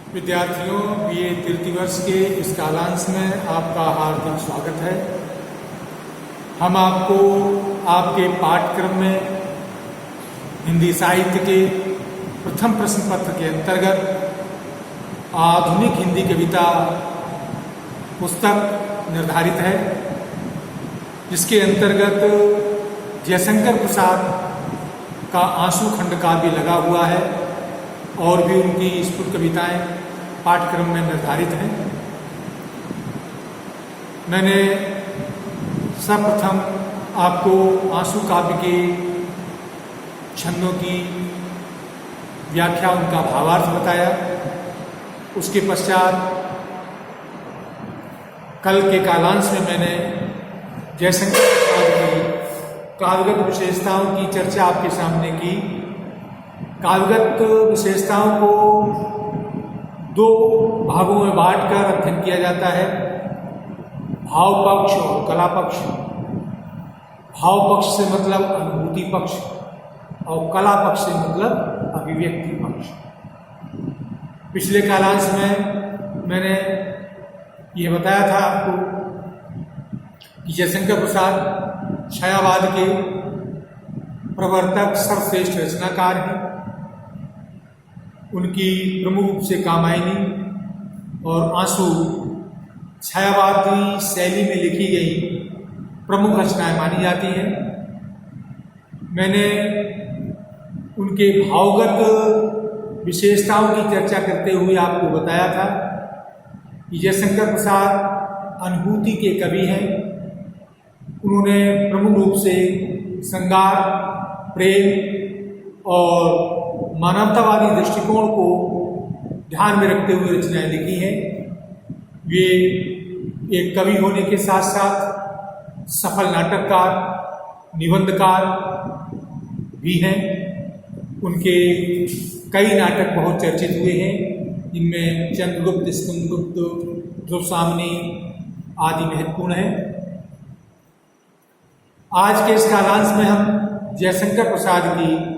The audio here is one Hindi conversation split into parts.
विद्यार्थियों, बीए तृतीय वर्ष के इस कालांश में आपका हार्दिक स्वागत है। हम आपको आपके पाठ्यक्रम में हिंदी साहित्य के प्रथम प्रश्न पत्र के अंतर्गत आधुनिक हिंदी कविता पुस्तक निर्धारित है, जिसके अंतर्गत जयशंकर प्रसाद का आंसू खंड काव्य लगा हुआ है और भी उनकी स्फुट कविताएं पाठ्यक्रम में निर्धारित हैं। मैंने सर्वप्रथम आपको आंसू काव्य के छंदों की व्याख्या, उनका भावार्थ बताया। उसके पश्चात कल के कालांश में मैंने जयशंकर प्रसाद की काव्यगत विशेषताओं की चर्चा आपके सामने की। काव्यगत विशेषताओं को दो भागों में बांटकर अध्ययन किया जाता है, भाव पक्ष और कला पक्ष। भाव पक्ष से मतलब अनुभूति पक्ष और कला पक्ष से मतलब अभिव्यक्ति पक्ष। पिछले कालांश में मैंने यह बताया था आपको कि जयशंकर प्रसाद छायावाद के प्रवर्तक सर्वश्रेष्ठ रचनाकार हैं। उनकी प्रमुख रूप से कामायनी और आंसू छायावादी शैली में लिखी गई प्रमुख रचनाएं मानी जाती हैं। मैंने उनके भावगत विशेषताओं की चर्चा करते हुए आपको बताया था कि जयशंकर प्रसाद अनुभूति के कवि हैं। उन्होंने प्रमुख रूप से श्रृंगार, प्रेम और मानवतावादी दृष्टिकोण को ध्यान में रखते हुए रचनाएं लिखी हैं। वे एक कवि होने के साथ साथ सफल नाटककार, निबंधकार भी हैं। उनके कई नाटक बहुत चर्चित हुए हैं, जिनमें चंद्रगुप्त, स्कंदगुप्त, ध्रुवसामनी आदि महत्वपूर्ण हैं। आज के इस कालांश में हम जयशंकर प्रसाद की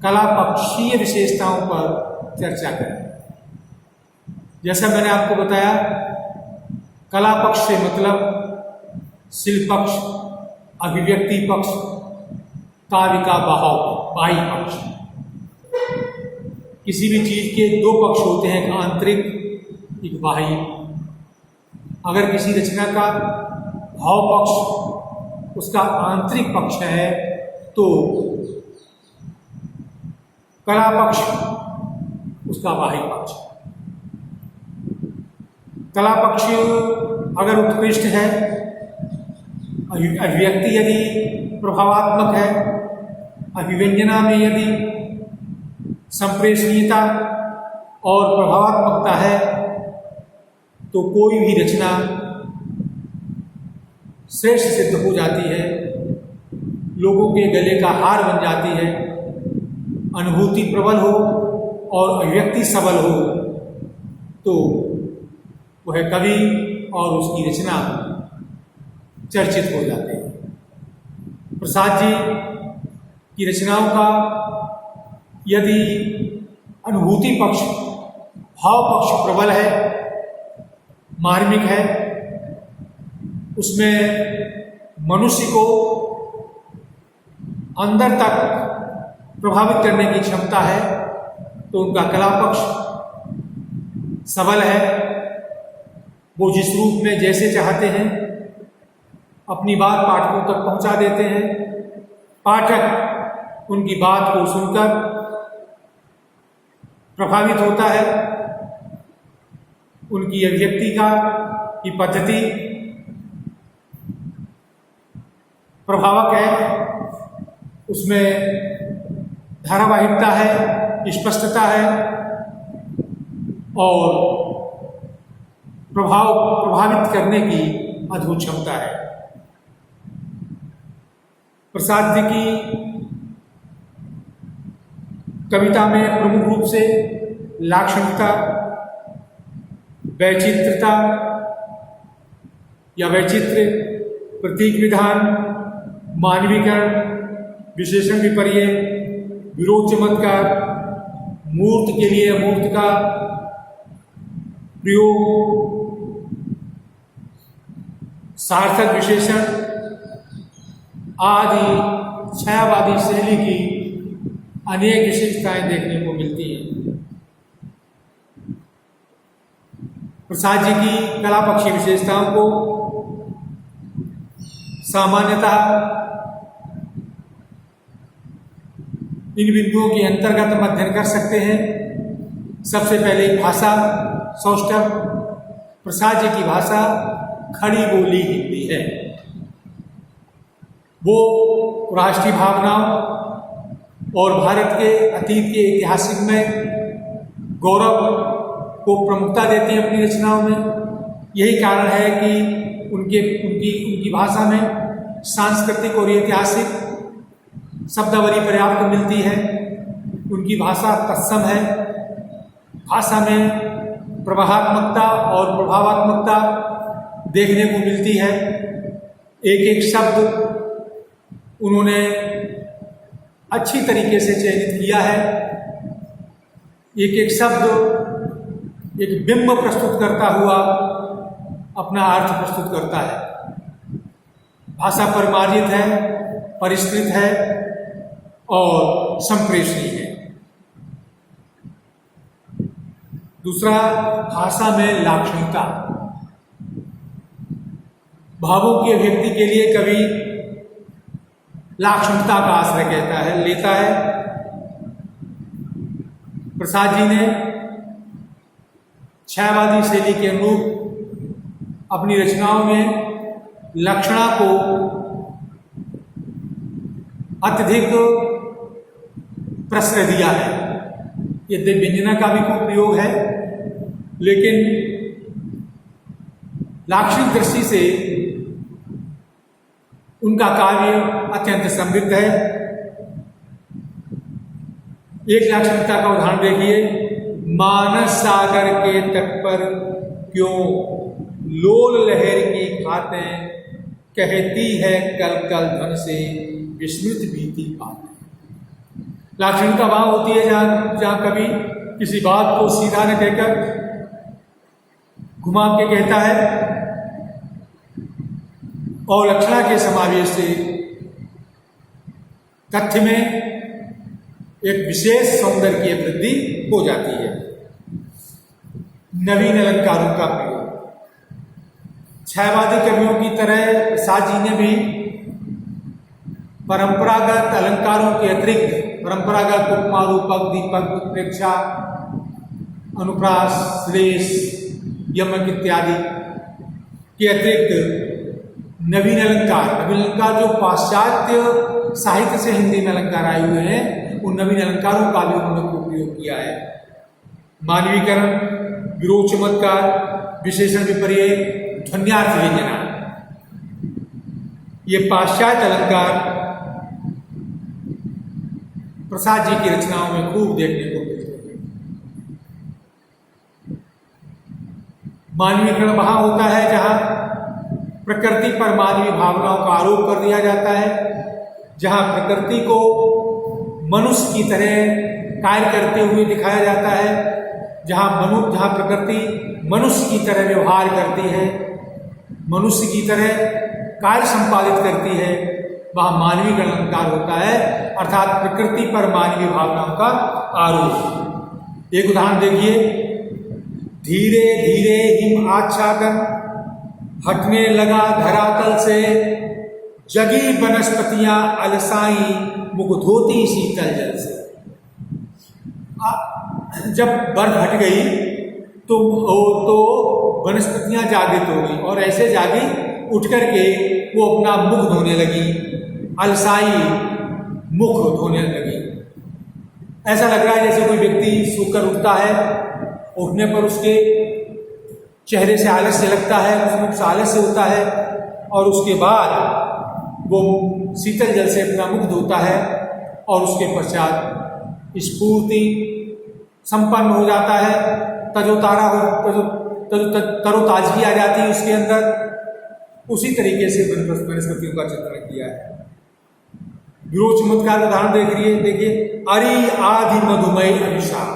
कला पक्षीय विशेषताओं पर चर्चा करें। जैसा मैंने आपको बताया, कला पक्ष से मतलब शिल्प पक्ष, अभिव्यक्ति पक्ष, काव्य का बाह्य पक्ष। किसी भी चीज के दो पक्ष होते हैं, एक आंतरिक, एक बाह्य। अगर किसी रचना का भाव पक्ष उसका आंतरिक पक्ष है तो कला पक्ष उसका बाह्य पक्ष। कला पक्ष अगर उत्कृष्ट है, अभिव्यक्ति यदि प्रभावात्मक है, अभिव्यंजना में यदि संप्रेषणीयता और प्रभावात्मकता है, तो कोई भी रचना श्रेष्ठ सिद्ध हो जाती है, लोगों के गले का हार बन जाती है। अनुभूति प्रबल हो और अभिव्यक्ति सबल हो तो वह कवि और उसकी रचना चर्चित हो जाते हैं। प्रसाद जी की रचनाओं का यदि अनुभूति पक्ष, भाव पक्ष प्रबल है, मार्मिक है, उसमें मनुष्य को अंदर तक प्रभावित करने की क्षमता है, तो उनका कला पक्ष सबल है। वो जिस रूप में जैसे चाहते हैं अपनी बात पाठकों तक पहुंचा देते हैं। पाठक उनकी बात को सुनकर प्रभावित होता है। उनकी अभिव्यक्ति की पद्धति प्रभावक है, उसमें धारावाहिकता है, स्पष्टता है और प्रभावित करने की अद्भुत क्षमता है। प्रसाद जी की कविता में प्रमुख रूप से लाक्षणिकता, वैचित्र्यता या वैचित्र्य, प्रतीक विधान, मानवीकरण, विशेषण विपर्य, विरोध चमत्कार, मूर्त के लिए अमूर्त का, प्रयोग, सार्थक विशेषण आदि छायावादी शैली की अनेक विशेषताएं देखने को मिलती हैं। प्रसाद जी की कला पक्षी विशेषताओं को सामान्यतः इन बिंदुओं के अंतर्गत हम अध्ययन कर सकते हैं। सबसे पहले भाषा, सौष्ठव। प्रसाद जी की भाषा खड़ी बोली हिंदी है। वो राष्ट्रीय भावनाओं और भारत के अतीत के ऐतिहासिक में गौरव को प्रमुखता देते हैं अपनी रचनाओं में। यही कारण है कि उनकी भाषा में सांस्कृतिक और ऐतिहासिक शब्दावली पर्याप्त मिलती है। उनकी भाषा तत्सम है। भाषा में प्रवाहात्मकता और प्रभावात्मकता देखने को मिलती है। एक एक शब्द उन्होंने अच्छी तरीके से चयनित किया है। एक एक शब्द एक बिंब प्रस्तुत करता हुआ अपना अर्थ प्रस्तुत करता है। भाषा परिमार्जित है, परिष्कृत है और संप्रेषणीय है। दूसरा, भाषा में लाक्षणिकता। भावों के अभिव्यक्ति के लिए कवि लाक्षणिकता का आश्रय लेता है। प्रसाद जी ने छायावादी शैली के अनुरूप अपनी रचनाओं में लक्षणा को अत्यधिक प्रश्रय दिया है। यद्यपि व्यंजना का भी खूब प्रयोग है, लेकिन लाक्षणिक दृष्टि से उनका काव्य अत्यंत समृद्ध है। एक लाक्षणिकता का उदाहरण देखिए। मानस सागर के तट पर क्यों लोल लहर की खातें, कहती है कल कल धन से विस्मृत बीती बातें। लाक्षणिकता वहां होती है जहां कभी किसी बात को सीधा न कहकर घुमा के कहता है और लक्षणा के समावेश से तथ्य में एक विशेष सौंदर्य की वृद्धि हो जाती है। नवीन अलंकारों का प्रयोग। छायावादी कवियों की तरह प्रसाद जी ने भी परंपरागत अलंकारों के अतिरिक्त परंपरागत उपमा, रूपक, दीपक, उत्प्रेक्षा, अनुप्रास, श्लेष, यमक इत्यादि के अतिरिक्त नवीन अलंकार जो पाश्चात्य साहित्य से हिंदी में अलंकार आए हुए हैं, उन नवीन अलंकारों का भी उन्होंने उपयोग किया है। मानवीकरण, विरोध, चमत्कार, विशेषण, विपर्यय, ध्वन्यार्थ, व्यंजना, ये पाश्चात्य अलंकार प्रसाद जी की रचनाओं में खूब देखने को मिलते हैं। मानवीकरण वहां होता है जहां प्रकृति पर मानवीय भावनाओं का आरोप कर दिया जाता है, जहां प्रकृति को मनुष्य की तरह कार्य करते हुए दिखाया जाता है, जहां प्रकृति मनुष्य की तरह व्यवहार करती है, मनुष्य की तरह कार्य संपादित करती है, वहां मानवीय अलंकार होता है, अर्थात प्रकृति पर मानवीय भावनाओं का आरोप। एक उदाहरण देखिए। धीरे धीरे हिम आच्छादन हटने लगा धरातल से, जगी वनस्पतियां अलसाई मुख धोती शीतल जल से। जब बर्फ हट गई तो वनस्पतियां जागृत हो गई और ऐसे जागी उठ करके वो अपना मुख धोने लगी, अलसाई मुख धोने लगी। ऐसा लग रहा है जैसे कोई व्यक्ति सोकर उठता है, उठने पर उसके चेहरे से आलस्य लगता है, मुख से आलस्य होता है और उसके बाद वो शीतल जल से अपना मुख धोता है और उसके पश्चात स्फूर्ति संपन्न हो जाता है, तरोताजगी आ जाती है उसके अंदर। उसी तरीके से वनस्पतियों का चित्रण किया है। विरोध चमत्कार का उदाहरण देखिए। अरि आदि मधुमय अभिशाप।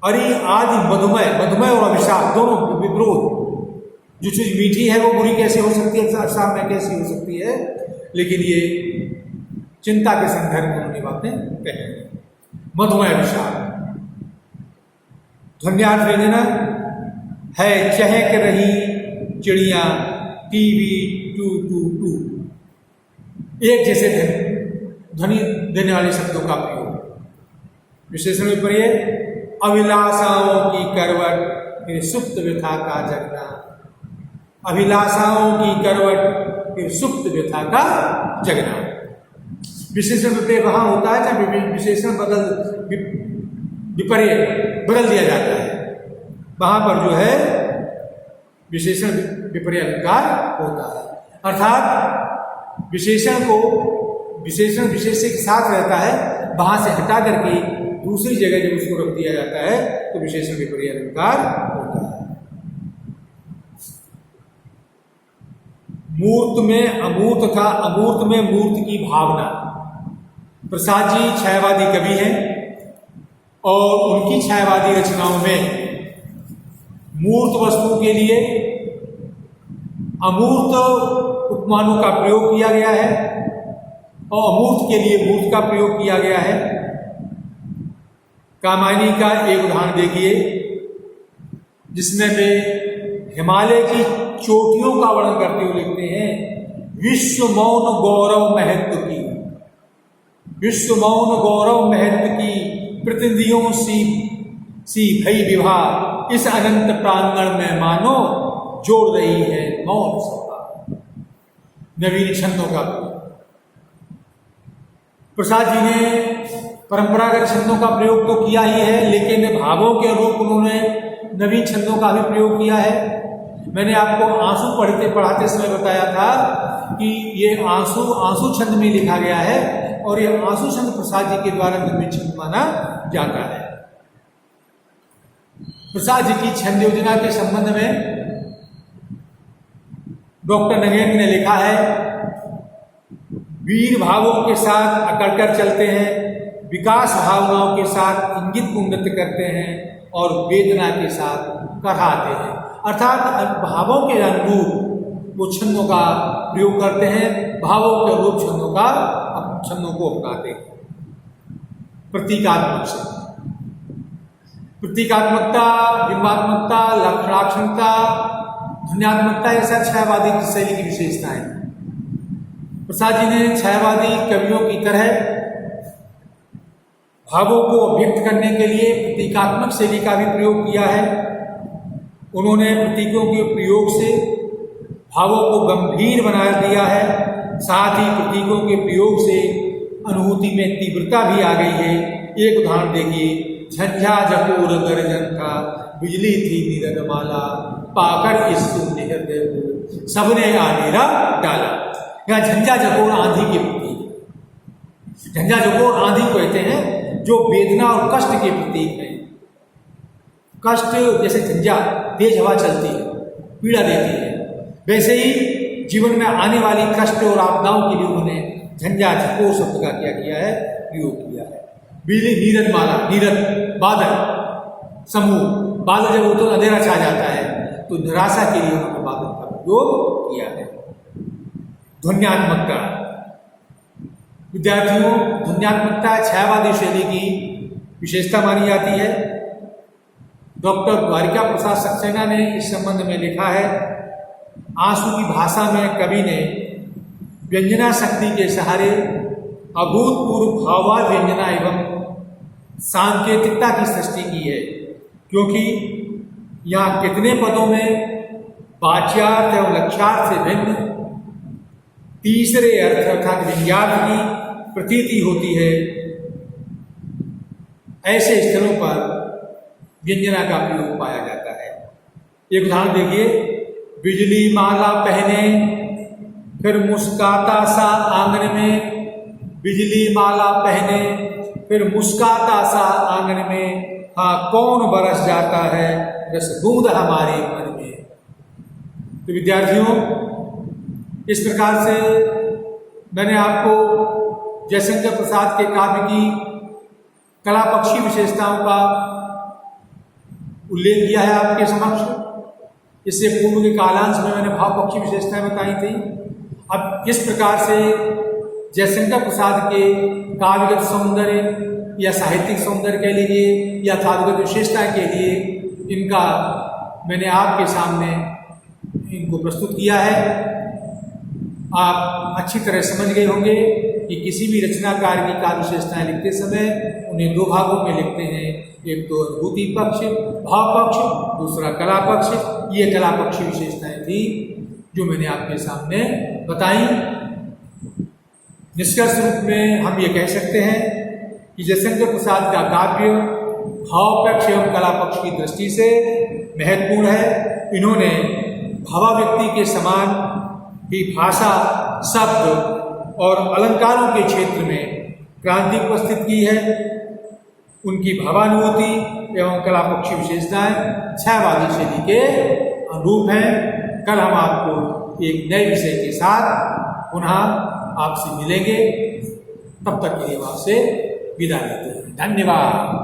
अरि आदि मधुमय, मधुमय और अभिशाप दोनों विरोध। जो चीज मीठी है वो बुरी कैसे हो सकती है, अभिशाप में कैसी हो सकती है, लेकिन ये चिंता के संदर्भ में उन्होंने बातें कही। मधुमय अभिशाप। ध्वन्यार्थ व्यंजना है चहक रही चिड़िया टीवी टू टू टू, एक जैसे ध्वनि देने वाले शब्दों का प्रयोग। विशेषण विपर्य अभिलाषाओं की करवट फिर सुप्त व्यथा का जगना। अभिलाषाओं की करवट फिर सुप्त व्यथा का जगना। विशेषण विपर्य वहां होता है जब विशेषण विपर्य बदल दिया जाता है, वहां पर जो है विशेषण विपर्य अलंकार होता है। अर्थात विशेषण को विशेषण विशेष्य के साथ रहता है, वहां से हटा करके दूसरी जगह जब उसको रख दिया जाता है तो विशेषण विपर्य अलंकार होता है। मूर्त में अमूर्त तथा अमूर्त में मूर्त की भावना। प्रसाद जी छायावादी कवि हैं और उनकी छायावादी रचनाओं में मूर्त वस्तु के लिए अमूर्त उपमानों का प्रयोग किया गया है और अमूर्त के लिए मूर्त का प्रयोग किया गया है। कामायनी का एक उदाहरण देखिए जिसमें वे हिमालय की चोटियों का वर्णन करते हुए लिखते हैं, विश्व मौन गौरव महत्व की, विश्व मौन गौरव महत्व की प्रतिनिधियों सी भई विभा, इस अनंत प्रांगण में मानो जोड़ रही है मौन सभा। नवीन छंदों का प्रसाद जी ने परंपरागत छंदों का प्रयोग तो किया ही है, लेकिन भावों के अनुरूप उन्होंने नवीन छंदों का भी प्रयोग किया है। मैंने आपको आंसू पढ़ाते समय बताया था कि ये आंसू छंद में लिखा गया है और ये आंसू छंद प्रसाद जी के द्वारा नवीन छंद माना जाता है। प्रसाद जी की छंद योजना के संबंध में डॉक्टर नगेंद्र ने लिखा है, वीर भावों के साथ अकड़कर चलते हैं, विकास भावनाओं के साथ इंगित को नृत्य करते हैं और वेदना के साथ कराते हैं। अर्थात भावों के अनुरूप वो छंदों का प्रयोग करते हैं, भावों के अनुरूप छंदों को अपनाते हैं। प्रतीकात्मक छंद, प्रतीकात्मकता, बिंबात्मकता, लक्षणात्मकता, ध्वन्यात्मकता, ये सब छायावादी की शैली की विशेषताएं। प्रसाद जी ने छायावादी कवियों की तरह भावों को अभिव्यक्त करने के लिए प्रतीकात्मक शैली का भी प्रयोग किया है। उन्होंने प्रतीकों के प्रयोग से भावों को गंभीर बना दिया है, साथ ही प्रतीकों के प्रयोग से अनुभूति में तीव्रता भी आ गई है। एक उदाहरण देखिए, झंझा झकोर गर्जन था, बिजली थी नीरद माला, पाकर इस हृदय को सबने आनेरा डाला। यहाँ झंझा झकोर आंधी के प्रतीक, झंझा झकोर आंधी कहते हैं जो वेदना और कष्ट के प्रतीक है। कष्ट जैसे झंझा तेज हवा चलती है, पीड़ा देती है, वैसे ही जीवन में आने वाली कष्ट और आपदाओं के लिए उन्होंने झंझा झकोर शब्द का क्या किया है, प्रयोग किया है। बिजली नीरद माला, नीरद बादल समूह, बादल जब तो अंधेरा छा जाता है तो निराशा के लिए उन्होंने बादल का प्रयोग किया है। ध्वन्यात्मकता, विद्यार्थियों, ध्वन्यात्मकता छायावादी शैली की विशेषता मानी जाती है। डॉक्टर द्वारिका प्रसाद सक्सेना ने इस संबंध में लिखा है, आंसू की भाषा में कवि ने व्यंजना शक्ति के सहारे अभूतपूर्व भावार्थ व्यंजना एवं सांकेतिकता की सृष्टि की है, क्योंकि यहाँ कितने पदों में वाच्यार्थ एवं लक्ष्यार्थ से भिन्न तीसरे अर्थ अर्थात व्यंग्यार्थ की प्रतीति होती है। ऐसे स्थलों पर व्यंजना का प्रयोग पाया जाता है। एक उदाहरण देखिए, बिजली माला पहने फिर मुस्काता सा आंगन में, बिजली माला पहने फिर मुस्काता सा आंगन में, हाँ कौन बरस जाता है रस बूंद हमारे मन में। तो विद्यार्थियों, इस प्रकार से मैंने आपको जयशंकर प्रसाद के काव्य की कला पक्षी विशेषताओं का उल्लेख किया है आपके समक्ष। इससे पूर्व के कालांश में मैंने भाव पक्षी विशेषताएं बताई थी। अब इस प्रकार से जयशंकर प्रसाद के काव्यगत सौंदर्य या साहित्यिक सौंदर्य के लिए या काव्यगत विशेषता के लिए इनका मैंने आपके सामने इनको प्रस्तुत किया है। आप अच्छी तरह समझ गए होंगे कि किसी भी रचनाकार की काव्य विशेषताएं लिखते समय उन्हें दो भागों में लिखते हैं, एक तो अनुभूति पक्ष भाव पक्ष, दूसरा कला पक्ष। ये कला पक्षी विशेषताएं थी जो मैंने आपके सामने बताई। निष्कर्ष रूप में हम ये कह सकते हैं कि जयशंकर प्रसाद का काव्य भाव पक्ष एवं कला पक्ष की दृष्टि से महत्वपूर्ण है। इन्होंने भावाव्यक्ति के समान ही भाषा, शब्द और अलंकारों के क्षेत्र में क्रांति उपस्थित की है। उनकी भावानुभूति एवं कला पक्षी विशेषताएं छायावादी शैली के अनुरूप हैं। कल हम आपको एक नए विषय के साथ पुनः आपसे मिलेंगे। तब तक के लिए आपसे विदा लेते हैं। धन्यवाद।